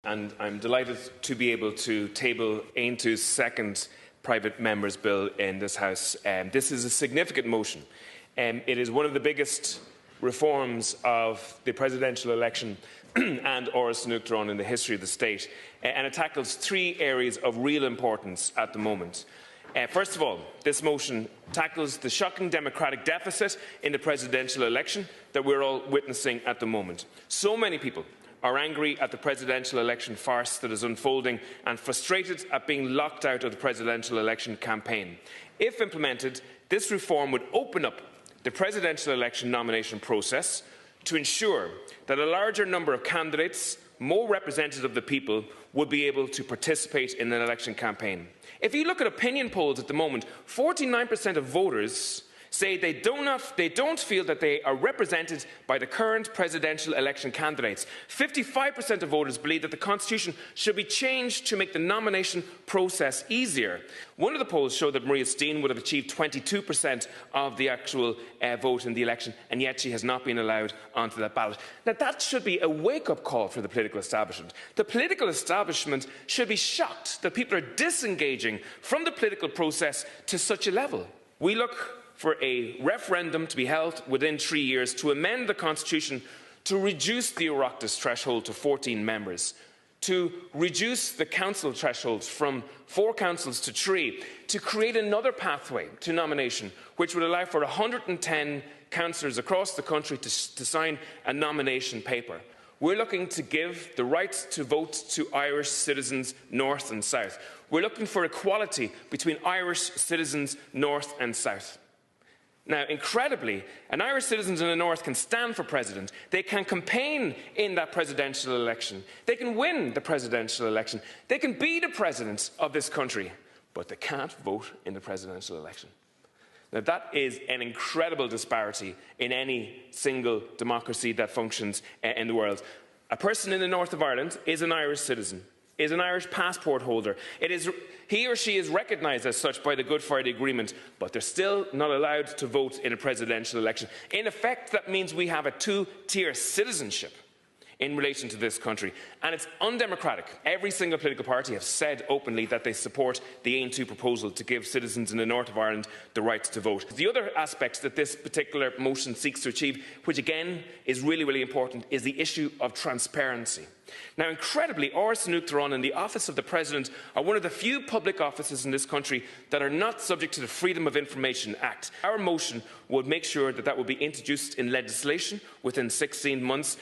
And I'm delighted to be able to table Aontú's second private member's bill in this House. This is a significant motion. It is one of the biggest reforms of the presidential election and Áras Nuachtaráin in the history of the state, and it tackles three areas of real importance at the moment. First of all, this motion tackles the shocking democratic deficit in the presidential election that we're all witnessing at the moment. So many people are angry at the presidential election farce that is unfolding and frustrated at being locked out of the presidential election campaign. If implemented, this reform would open up the presidential election nomination process to ensure that a larger number of candidates, more representative of the people, would be able to participate in an election campaign. If you look at opinion polls at the moment, 49% of voters say they don't feel that they are represented by the current presidential election candidates. 55% of voters believe that the Constitution should be changed to make the nomination process easier. One of the polls showed that Maria Steen would have achieved 22% of the actual vote in the election, and yet she has not been allowed onto that ballot. Now, that should be a wake-up call for the political establishment. The political establishment should be shocked that people are disengaging from the political process to such a level. We look for a referendum to be held within 3 years to amend the Constitution to reduce the Oireachtas threshold to 14 members, to reduce the council thresholds from 4 councils to 3, to create another pathway to nomination which would allow for 110 councillors across the country to sign a nomination paper. We're looking to give the right to vote to Irish citizens north and south. We're looking for equality between Irish citizens north and south. Now, incredibly, an Irish citizen in the north can stand for president. They can campaign in that presidential election. They can win the presidential election. They can be the president of this country, but they can't vote in the presidential election. Now, that is an incredible disparity in any single democracy that functions in the world. A person in the north of Ireland is an Irish citizen, is an Irish passport holder. He or she is recognised as such by the Good Friday Agreement, but they're still not allowed to vote in a presidential election. In effect, that means we have a two-tier citizenship in relation to this country, and it's undemocratic. Every single political party has said openly that they support the Aontú proposal to give citizens in the north of Ireland the right to vote. The other aspects that this particular motion seeks to achieve, which again is really, really important, is the issue of transparency. Now, incredibly, Áras Nuachtaráin and the Office of the President are one of the few public offices in this country that are not subject to the Freedom of Information Act. Our motion would make sure that that would be introduced in legislation within 16 months.